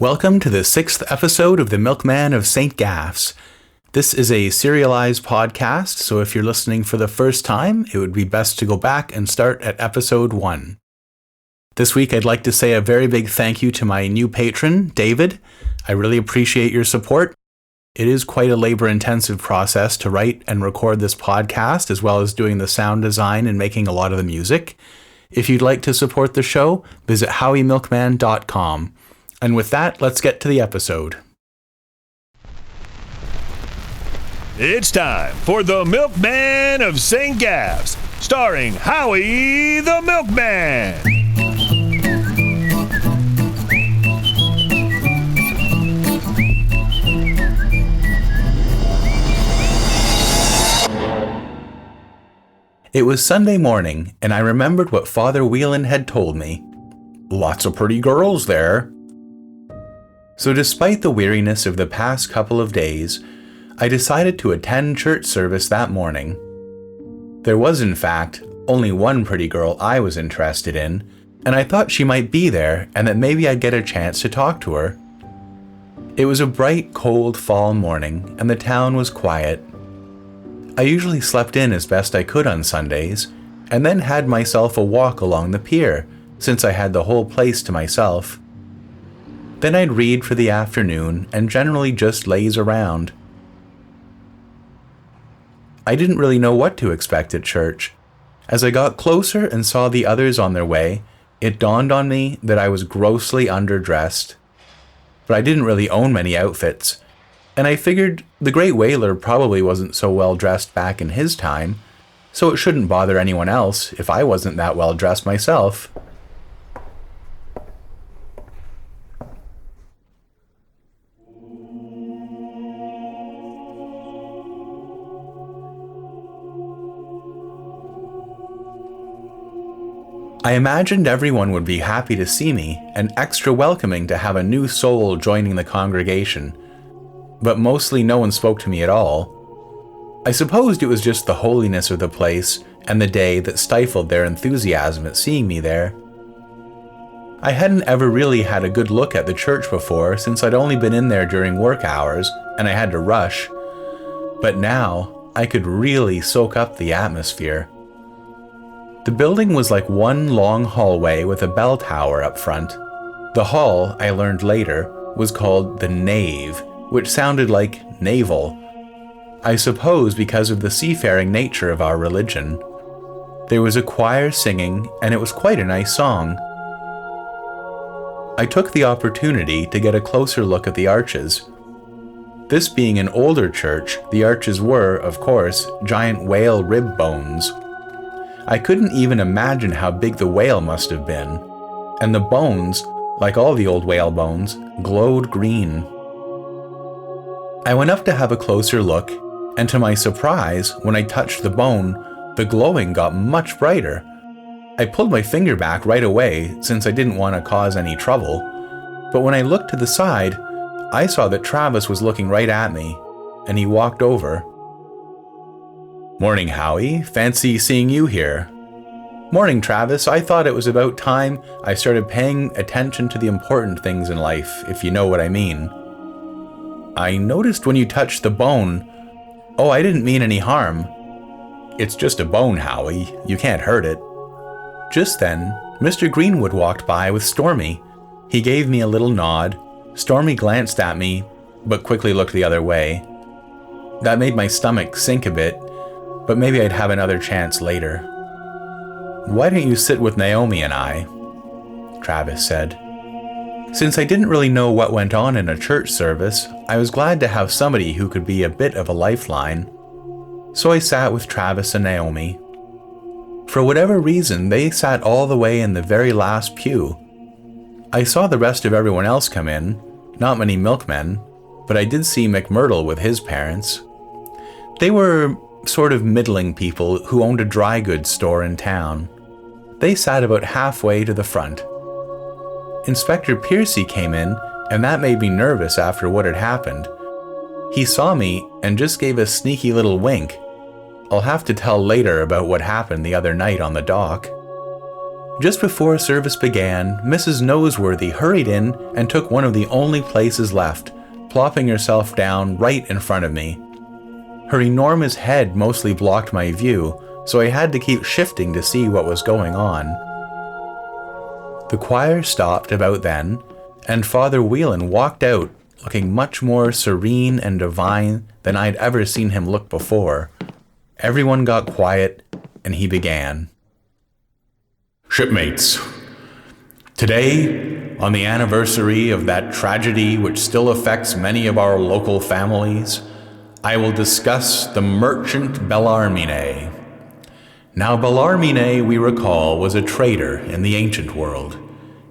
Welcome to the 6th episode of the Milkmen of St. Gaff's. This is a serialized podcast, so if you're listening for the first time, it would be best to go back and start at episode 1. This week, I'd like to say a very big thank you to my new patron, David. I really appreciate your support. It is quite a labor-intensive process to write and record this podcast, as well as doing the sound design and making a lot of the music. If you'd like to support the show, visit howiemilkman.com. And with that, let's get to the episode. It's time for the Milkman of St. Gaff's, starring Howie the Milkman. It was Sunday morning, and I remembered what Father Whelan had told me. Lots of pretty girls there. So despite the weariness of the past couple of days, I decided to attend church service that morning. There was, in fact, only one pretty girl I was interested in, and I thought she might be there and that maybe I'd get a chance to talk to her. It was a bright, cold fall morning, and the town was quiet. I usually slept in as best I could on Sundays, and then had myself a walk along the pier, since I had the whole place to myself. Then I'd read for the afternoon and generally just laze around. I didn't really know what to expect at church. As I got closer and saw the others on their way, it dawned on me that I was grossly underdressed. But I didn't really own many outfits, and I figured the great whaler probably wasn't so well dressed back in his time, so it shouldn't bother anyone else if I wasn't that well dressed myself. I imagined everyone would be happy to see me and extra welcoming to have a new soul joining the congregation, but mostly no one spoke to me at all. I supposed it was just the holiness of the place and the day that stifled their enthusiasm at seeing me there. I hadn't ever really had a good look at the church before since I'd only been in there during work hours and I had to rush, but now I could really soak up the atmosphere. The building was like one long hallway with a bell tower up front. The hall, I learned later, was called the Nave, which sounded like naval. I suppose because of the seafaring nature of our religion. There was a choir singing, and it was quite a nice song. I took the opportunity to get a closer look at the arches. This being an older church, the arches were, of course, giant whale rib bones. I couldn't even imagine how big the whale must have been, and the bones, like all the old whale bones, glowed green. I went up to have a closer look, and to my surprise, when I touched the bone, the glowing got much brighter. I pulled my finger back right away since I didn't want to cause any trouble, but when I looked to the side, I saw that Travis was looking right at me, and he walked over. Morning, Howie. Fancy seeing you here. Morning, Travis. I thought it was about time I started paying attention to the important things in life, if you know what I mean. I noticed when you touched the bone. Oh, I didn't mean any harm. It's just a bone, Howie. You can't hurt it. Just then, Mr. Greenwood walked by with Stormy. He gave me a little nod. Stormy glanced at me, but quickly looked the other way. That made my stomach sink a bit, but maybe I'd have another chance later. Why don't you sit with Naomi and I? Travis said. Since I didn't really know what went on in a church service, I was glad to have somebody who could be a bit of a lifeline. So I sat with Travis and Naomi. For whatever reason, they sat all the way in the very last pew. I saw the rest of everyone else come in, not many milkmen, but I did see McMyrtle with his parents. They were sort of middling people who owned a dry goods store in town. They sat about halfway to the front. Inspector Piercy came in, and that made me nervous after what had happened. He saw me and just gave a sneaky little wink. I'll have to tell later about what happened the other night on the dock. Just before service began, Mrs. Noseworthy hurried in and took one of the only places left, plopping herself down right in front of me. Her enormous head mostly blocked my view, so I had to keep shifting to see what was going on. The choir stopped about then, and Father Whelan walked out, looking much more serene and divine than I'd ever seen him look before. Everyone got quiet, and he began. Shipmates, today, on the anniversary of that tragedy which still affects many of our local families, I will discuss the merchant Bellarmine. Now Bellarmine, we recall, was a trader in the ancient world.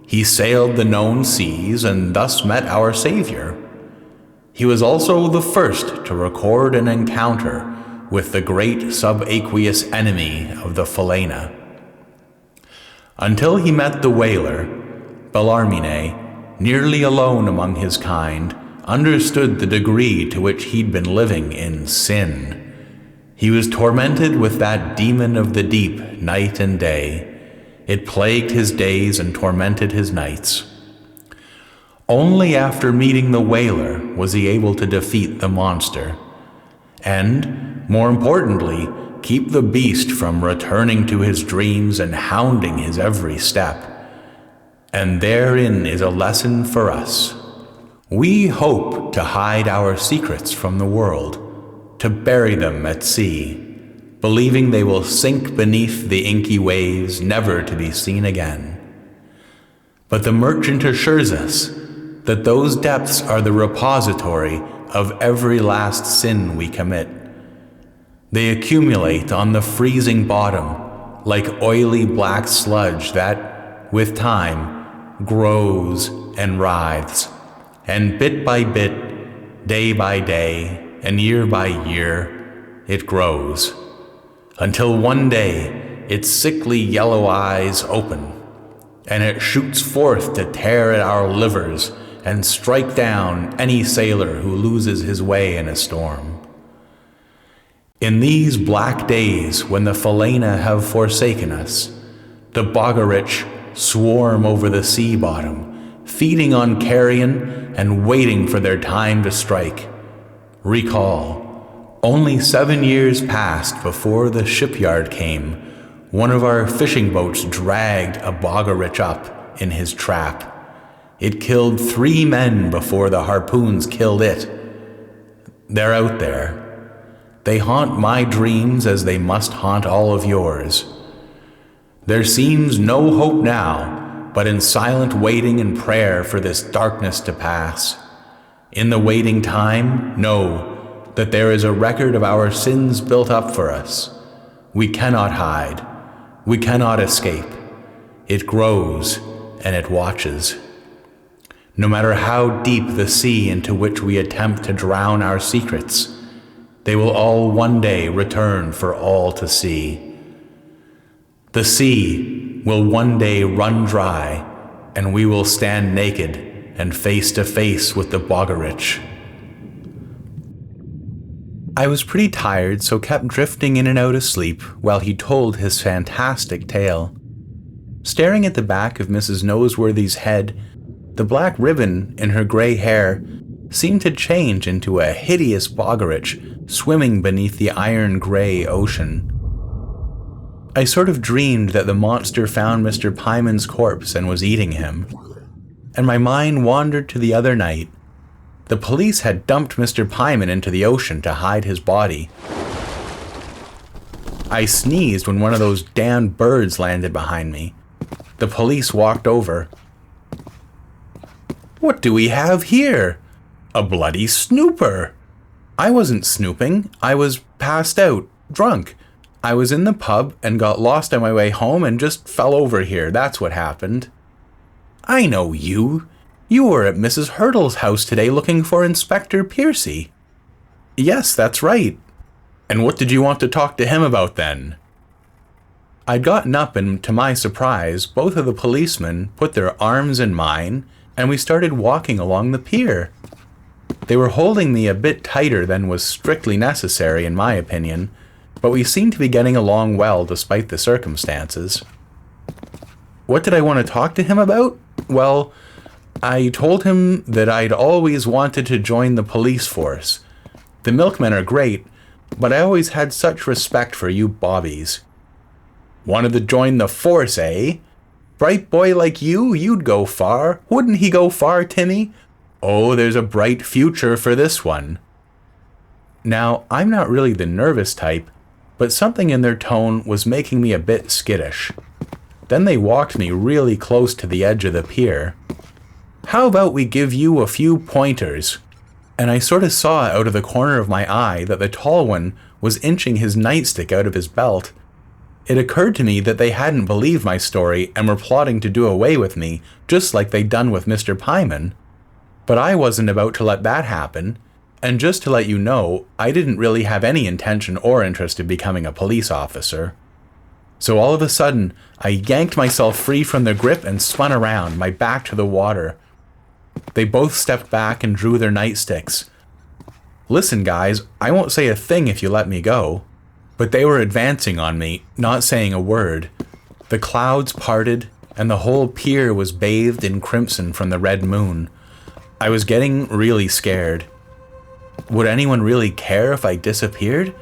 He sailed the known seas and thus met our Savior. He was also the first to record an encounter with the great subaqueous enemy of the Phalaena. Until he met the whaler, Bellarmine, nearly alone among his kind, understood the degree to which he'd been living in sin. He was tormented with that demon of the deep night and day. It plagued his days and tormented his nights. Only after meeting the whaler was he able to defeat the monster, and, more importantly, keep the beast from returning to his dreams and hounding his every step. And therein is a lesson for us. We hope to hide our secrets from the world, to bury them at sea, believing they will sink beneath the inky waves, never to be seen again. But the merchant assures us that those depths are the repository of every last sin we commit. They accumulate on the freezing bottom like oily black sludge that, with time, grows and writhes, and bit by bit, day by day, and year by year, it grows, until one day its sickly yellow eyes open, and it shoots forth to tear at our livers and strike down any sailor who loses his way in a storm. In these black days when the Phalaena have forsaken us, the Bogarich swarm over the sea bottom, feeding on carrion and waiting for their time to strike. Recall, only 7 years passed before the shipyard came. One of our fishing boats dragged a Bogarich up in his trap. It killed 3 men before the harpoons killed it. They're out there. They haunt my dreams as they must haunt all of yours. There seems no hope now, but in silent waiting and prayer for this darkness to pass. In the waiting time, know that there is a record of our sins built up for us. We cannot hide. We cannot escape. It grows and it watches. No matter how deep the sea into which we attempt to drown our secrets, they will all one day return for all to see. The sea will one day run dry, and we will stand naked and face to face with the Bogarich. I was pretty tired, so kept drifting in and out of sleep while he told his fantastic tale. Staring at the back of Mrs. Noseworthy's head, the black ribbon in her gray hair seemed to change into a hideous Bogarich swimming beneath the iron-gray ocean. I sort of dreamed that the monster found Mr. Pyman's corpse and was eating him, and my mind wandered to the other night. The police had dumped Mr. Pyman into the ocean to hide his body. I sneezed when one of those damned birds landed behind me. The police walked over. What do we have here? A bloody snooper! I wasn't snooping. I was passed out, drunk. I was in the pub and got lost on my way home and just fell over here. That's what happened. I know you. You were at Mrs. Hurdle's house today looking for Inspector Piercy. Yes, that's right. And what did you want to talk to him about then? I'd gotten up and, to my surprise, both of the policemen put their arms in mine and we started walking along the pier. They were holding me a bit tighter than was strictly necessary, in my opinion, but we seemed to be getting along well despite the circumstances. What did I want to talk to him about? Well, I told him that I'd always wanted to join the police force. The milkmen are great, but I always had such respect for you bobbies. Wanted to join the force, eh? Bright boy like you, you'd go far. Wouldn't he go far, Timmy? Oh, there's a bright future for this one. Now, I'm not really the nervous type, but something in their tone was making me a bit skittish. Then they walked me really close to the edge of the pier. How about we give you a few pointers? And I sort of saw out of the corner of my eye that the tall one was inching his nightstick out of his belt. It occurred to me that they hadn't believed my story and were plotting to do away with me, just like they'd done with Mr. Pyman. But I wasn't about to let that happen, and just to let you know, I didn't really have any intention or interest in becoming a police officer. So all of a sudden, I yanked myself free from their grip and spun around, my back to the water. They both stepped back and drew their nightsticks. Listen, guys, I won't say a thing if you let me go. But they were advancing on me, not saying a word. The clouds parted, and the whole pier was bathed in crimson from the red moon. I was getting really scared. Would anyone really care if I disappeared?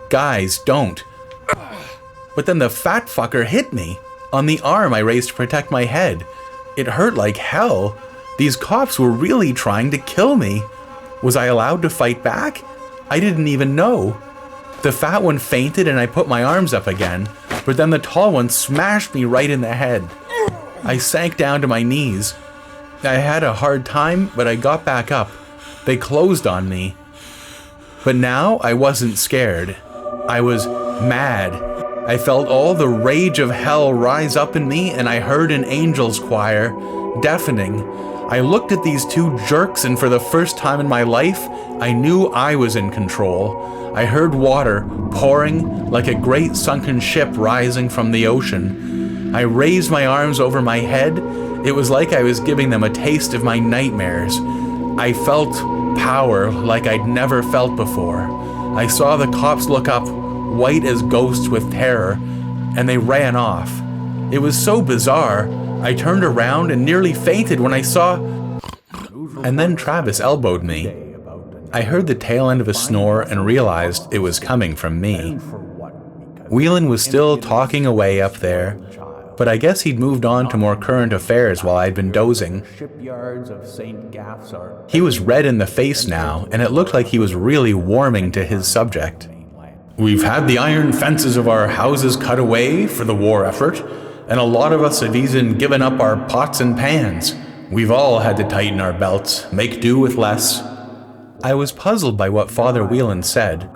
Guys, don't. But then the fat fucker hit me. On the arm I raised to protect my head. It hurt like hell. These cops were really trying to kill me. Was I allowed to fight back? I didn't even know. The fat one fainted and I put my arms up again, but then the tall one smashed me right in the head. I sank down to my knees. I had a hard time, but I got back up. They closed on me. But now I wasn't scared. I was mad. I felt all the rage of hell rise up in me, and I heard an angel's choir, deafening. I looked at these two jerks, and for the first time in my life, I knew I was in control. I heard water pouring like a great sunken ship rising from the ocean. I raised my arms over my head. It was like I was giving them a taste of my nightmares. I felt power like I'd never felt before. I saw the cops look up, white as ghosts with terror, and they ran off. It was so bizarre. I turned around and nearly fainted when I saw... And then Travis elbowed me. I heard the tail end of a snore and realized it was coming from me. Whelan was still talking away up there, but I guess he'd moved on to more current affairs while I'd been dozing. He was red in the face now, and it looked like he was really warming to his subject. We've had the iron fences of our houses cut away for the war effort, and a lot of us have even given up our pots and pans. We've all had to tighten our belts, make do with less. I was puzzled by what Father Whelan said.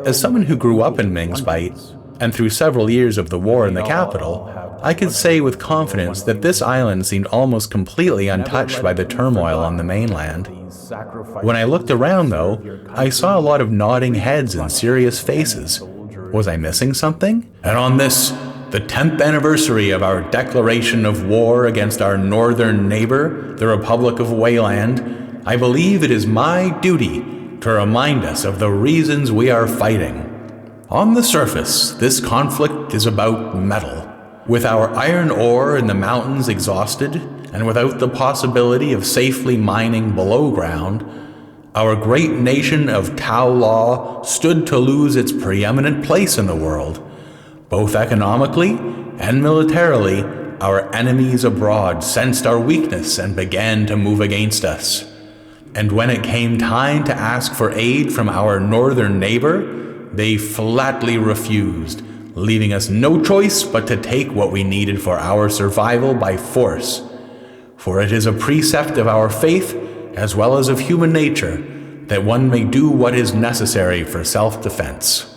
As someone who grew up in Ming's Bight, and through several years of the war in the capital, I could say with confidence that this island seemed almost completely untouched by the turmoil on the mainland. When I looked around, though, I saw a lot of nodding heads and serious faces. Was I missing something? And on this, the 10th anniversary of our declaration of war against our northern neighbor, the Republic of Wayland, I believe it is my duty to remind us of the reasons we are fighting. On the surface, this conflict is about metal. With our iron ore in the mountains exhausted, and without the possibility of safely mining below ground, our great nation of Tau Law stood to lose its preeminent place in the world. Both economically and militarily, our enemies abroad sensed our weakness and began to move against us. And when it came time to ask for aid from our northern neighbor, they flatly refused, leaving us no choice but to take what we needed for our survival by force. For it is a precept of our faith, as well as of human nature, that one may do what is necessary for self-defense.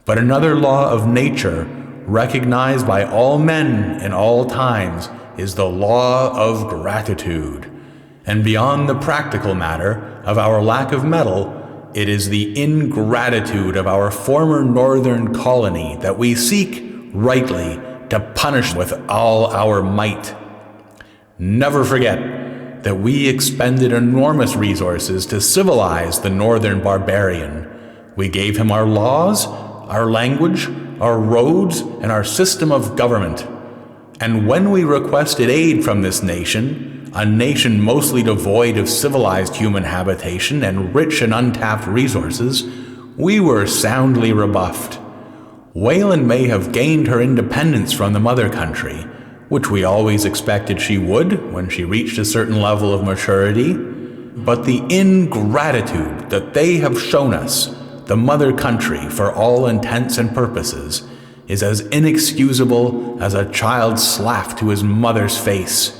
But another law of nature, recognized by all men in all times, is the law of gratitude. And beyond the practical matter of our lack of metal, it is the ingratitude of our former northern colony that we seek, rightly, to punish with all our might. Never forget that we expended enormous resources to civilize the northern barbarian. We gave him our laws, our language, our roads, and our system of government. And when we requested aid from this nation, a nation mostly devoid of civilized human habitation and rich in untapped resources, we were soundly rebuffed. Wayland may have gained her independence from the mother country, which we always expected she would when she reached a certain level of maturity, but the ingratitude that they have shown us, the mother country for all intents and purposes, is as inexcusable as a child's slap to his mother's face.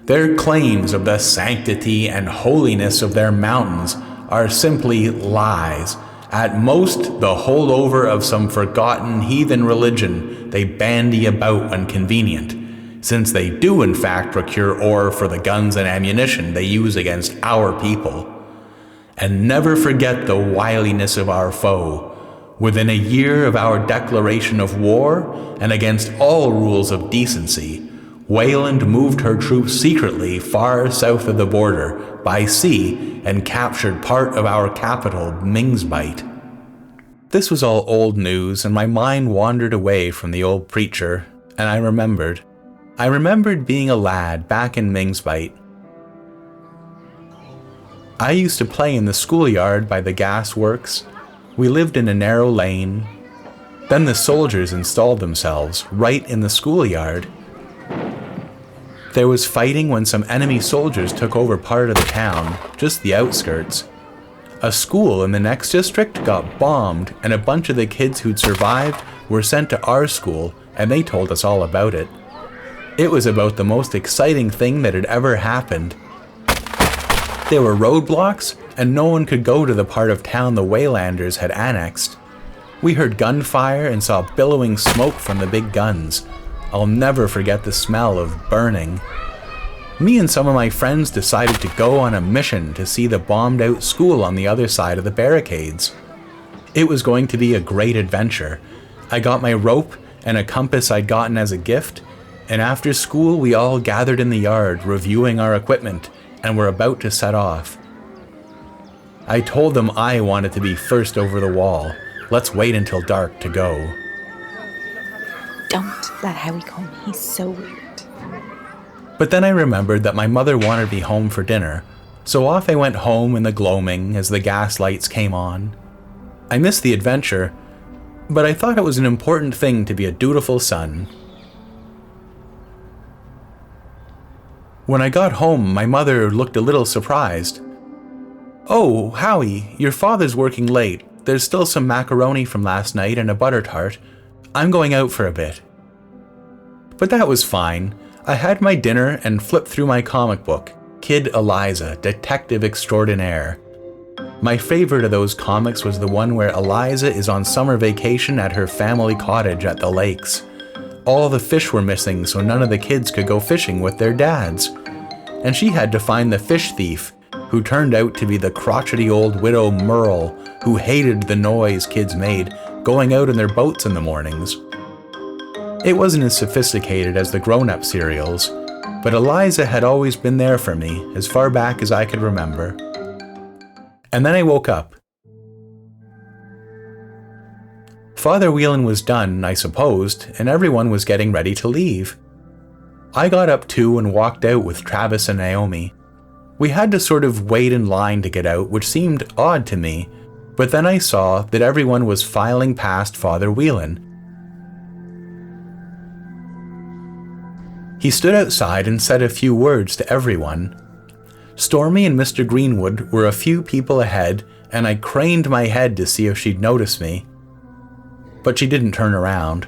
Their claims of the sanctity and holiness of their mountains are simply lies, at most the holdover of some forgotten heathen religion they bandy about when convenient, since they do in fact procure ore for the guns and ammunition they use against our people. And never forget the wiliness of our foe. Within a year of our declaration of war, and against all rules of decency, Wayland moved her troops secretly far south of the border by sea and captured part of our capital, Mingsbite. This was all old news, and my mind wandered away from the old preacher, and I remembered. I remembered being a lad back in Mingsbite. I used to play in the schoolyard by the gas works. We lived in a narrow lane. Then the soldiers installed themselves right in the schoolyard. There was fighting when some enemy soldiers took over part of the town, just the outskirts. A school in the next district got bombed, and a bunch of the kids who'd survived were sent to our school, and they told us all about it. It was about the most exciting thing that had ever happened. There were roadblocks, and no one could go to the part of town the Waylanders had annexed. We heard gunfire and saw billowing smoke from the big guns. I'll never forget the smell of burning. Me and some of my friends decided to go on a mission to see the bombed-out school on the other side of the barricades. It was going to be a great adventure. I got my rope and a compass I'd gotten as a gift, and after school we all gathered in the yard reviewing our equipment and were about to set off. I told them I wanted to be first over the wall. Let's wait until dark to go. Don't let Howie come. He's so weird. But then I remembered that my mother wanted me home for dinner, so off I went home in the gloaming as the gas lights came on. I missed the adventure, but I thought it was an important thing to be a dutiful son. When I got home, my mother looked a little surprised. "Oh, Howie, your father's working late. There's still some macaroni from last night and a butter tart. I'm going out for a bit." But that was fine. I had my dinner and flipped through my comic book, Kid Eliza, Detective Extraordinaire. My favorite of those comics was the one where Eliza is on summer vacation at her family cottage at the lakes. All the fish were missing, so none of the kids could go fishing with their dads. And she had to find the fish thief, who turned out to be the crotchety old widow Merle, who hated the noise kids made going out in their boats in the mornings. It wasn't as sophisticated as the grown-up serials, but Eliza had always been there for me as far back as I could remember. And then I woke up. Father Whelan was done, I supposed, and everyone was getting ready to leave. I got up too and walked out with Travis and Naomi. We had to sort of wait in line to get out, which seemed odd to me, but then I saw that everyone was filing past Father Whelan. He stood outside and said a few words to everyone. Stormy and Mr. Greenwood were a few people ahead, and I craned my head to see if she'd notice me. But she didn't turn around.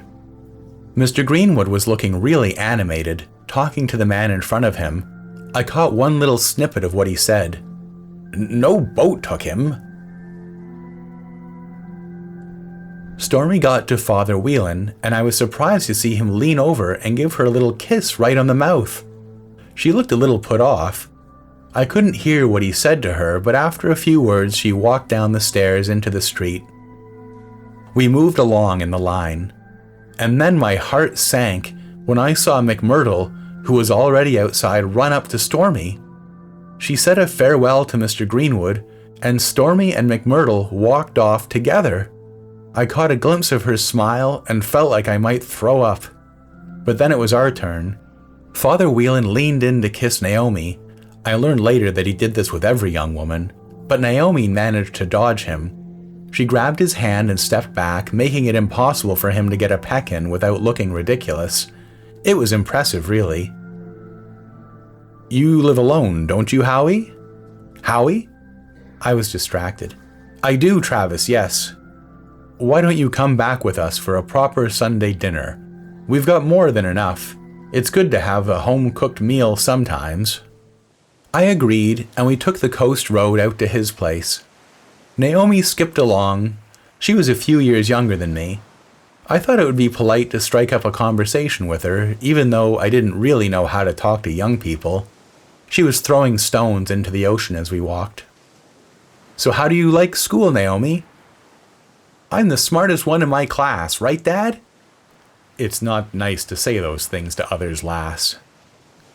Mr. Greenwood was looking really animated, talking to the man in front of him. I caught one little snippet of what he said. "No boat took him." Stormy got to Father Whelan, and I was surprised to see him lean over and give her a little kiss right on the mouth. She looked a little put off. I couldn't hear what he said to her, but after a few words she walked down the stairs into the street. We moved along in the line, and then my heart sank when I saw McMurdo, who was already outside, run up to Stormy. She said a farewell to Mr. Greenwood, and Stormy and McMurdo walked off together. I caught a glimpse of her smile and felt like I might throw up. But then it was our turn. Father Whelan leaned in to kiss Naomi. I learned later that he did this with every young woman, but Naomi managed to dodge him. She grabbed his hand and stepped back, making it impossible for him to get a peck in without looking ridiculous. It was impressive, really. You live alone, don't you, Howie? Howie? I was distracted. I do, Travis, yes. Why don't you come back with us for a proper Sunday dinner? We've got more than enough. It's good to have a home-cooked meal sometimes. I agreed, and we took the coast road out to his place. Naomi skipped along. She was a few years younger than me. I thought it would be polite to strike up a conversation with her, even though I didn't really know how to talk to young people. She was throwing stones into the ocean as we walked. So how do you like school, Naomi? I'm the smartest one in my class, right, Dad? It's not nice to say those things to others, lass.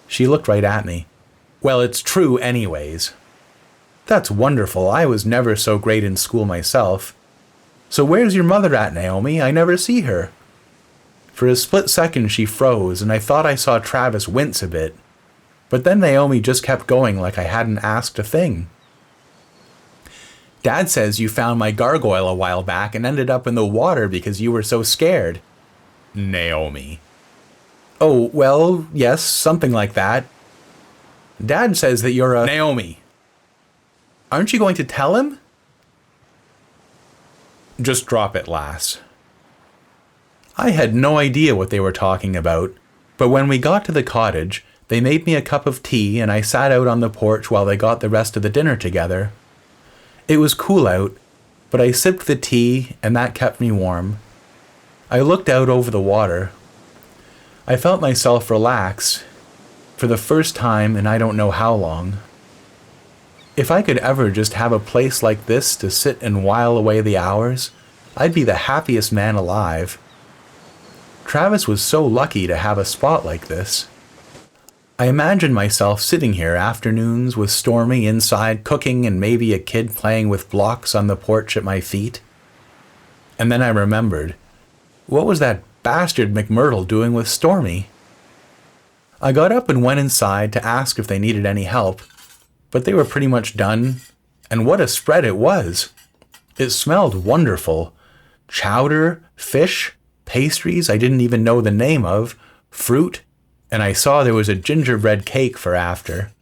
She looked right at me. Well, it's true anyways. That's wonderful. I was never so great in school myself. So where's your mother at, Naomi? I never see her. For a split second she froze, and I thought I saw Travis wince a bit. But then Naomi just kept going like I hadn't asked a thing. Dad says you found my gargoyle a while back and ended up in the water because you were so scared. Naomi. Oh, well, yes, something like that. Dad says that you're a... Naomi. Aren't you going to tell him? Just drop it, lass. I had no idea what they were talking about, but when we got to the cottage, they made me a cup of tea and I sat out on the porch while they got the rest of the dinner together. It was cool out, but I sipped the tea and that kept me warm. I looked out over the water. I felt myself relax for the first time in I don't know how long. If I could ever just have a place like this to sit and while away the hours, I'd be the happiest man alive. Travis was so lucky to have a spot like this. I imagined myself sitting here afternoons with Stormy inside cooking and maybe a kid playing with blocks on the porch at my feet. And then I remembered, what was that bastard McMurtle doing with Stormy? I got up and went inside to ask if they needed any help, but they were pretty much done, and what a spread it was. It smelled wonderful. Chowder, fish, pastries I didn't even know the name of, fruit, and I saw there was a gingerbread cake for after.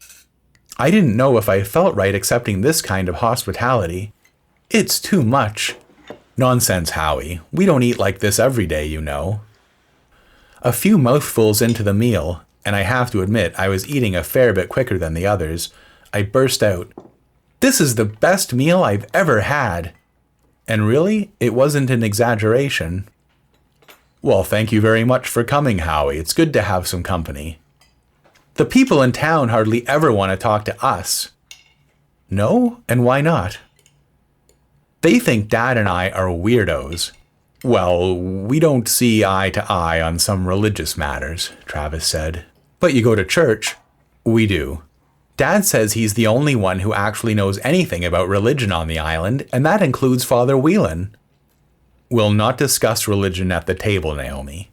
I didn't know if I felt right accepting this kind of hospitality. It's too much. Nonsense, Howie. We don't eat like this every day, you know. A few mouthfuls into the meal, and I have to admit I was eating a fair bit quicker than the others, I burst out, "This is the best meal I've ever had." And really, it wasn't an exaggeration. Well, thank you very much for coming, Howie. It's good to have some company. The people in town hardly ever want to talk to us. No? And why not? They think Dad and I are weirdos. Well, we don't see eye to eye on some religious matters, Travis said. But you go to church? We do. Dad says he's the only one who actually knows anything about religion on the island, and that includes Father Whelan. We'll not discuss religion at the table, Naomi.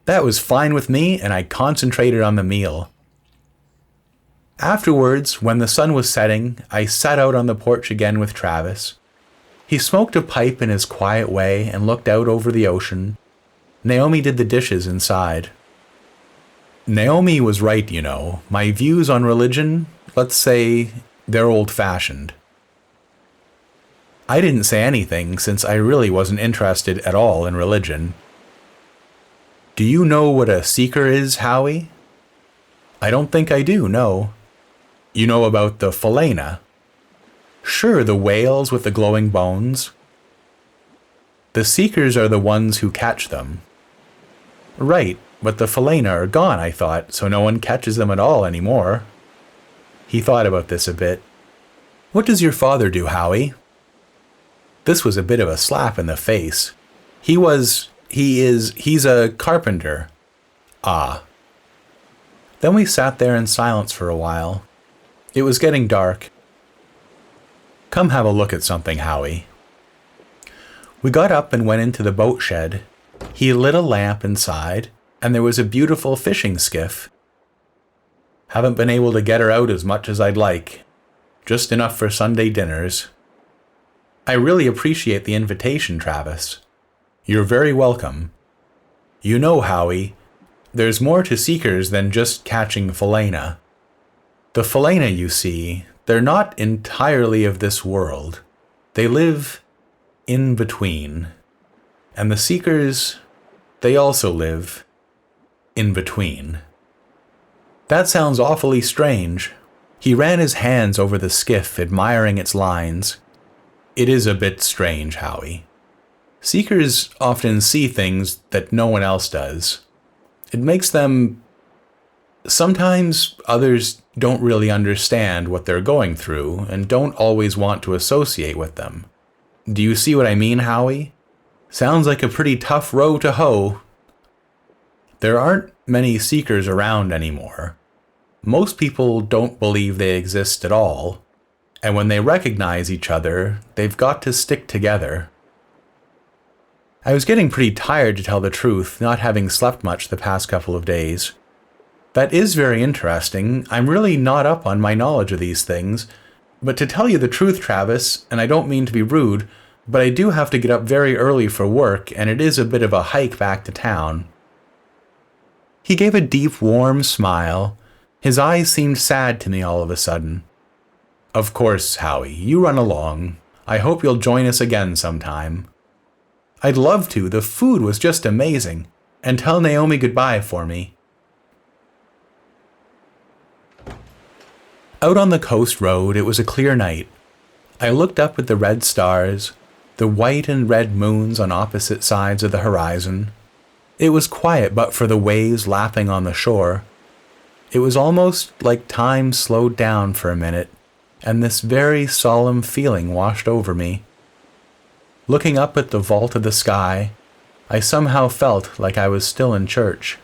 That was fine with me, and I concentrated on the meal. Afterwards, when the sun was setting, I sat out on the porch again with Travis. He smoked a pipe in his quiet way and looked out over the ocean. Naomi did the dishes inside. Naomi was right, you know. My views on religion, let's say, they're old-fashioned. I didn't say anything since I really wasn't interested at all in religion. Do you know what a seeker is, Howie? I don't think I do, no. You know about the phalaena? Sure, the whales with the glowing bones. The seekers are the ones who catch them. Right, but the phalaena are gone, I thought, so no one catches them at all anymore. He thought about this a bit. What does your father do, Howie? This was a bit of a slap in the face. He's a carpenter. Ah. Then we sat there in silence for a while. It was getting dark. Come have a look at something, Howie. We got up and went into the boat shed. He lit a lamp inside. and there was a beautiful fishing skiff. Haven't been able to get her out as much as I'd like. Just enough for Sunday dinners. I really appreciate the invitation, Travis. You're very welcome. You know, Howie, there's more to seekers than just catching phalaena. The phalaena, you see, they're not entirely of this world. They live in between. And the seekers, they also live in between. That sounds awfully strange. He ran his hands over the skiff, admiring its lines. It is a bit strange, Howie. Seekers often see things that no one else does. It makes them... Sometimes others don't really understand what they're going through and don't always want to associate with them. Do you see what I mean, Howie? Sounds like a pretty tough row to hoe. There aren't many seekers around anymore. Most people don't believe they exist at all, and when they recognize each other, they've got to stick together. I was getting pretty tired, to tell the truth, not having slept much the past couple of days. That is very interesting. I'm really not up on my knowledge of these things, but to tell you the truth, Travis, and I don't mean to be rude, but I do have to get up very early for work, and it is a bit of a hike back to town. He gave a deep, warm smile. His eyes seemed sad to me all of a sudden. Of course, Howie, you run along. I hope you'll join us again sometime. I'd love to. The food was just amazing. And tell Naomi goodbye for me. Out on the coast road, it was a clear night. I looked up at the red stars, the white and red moons on opposite sides of the horizon. It was quiet but for the waves lapping on the shore. It was almost like time slowed down for a minute, and this very solemn feeling washed over me. Looking up at the vault of the sky, I somehow felt like I was still in church.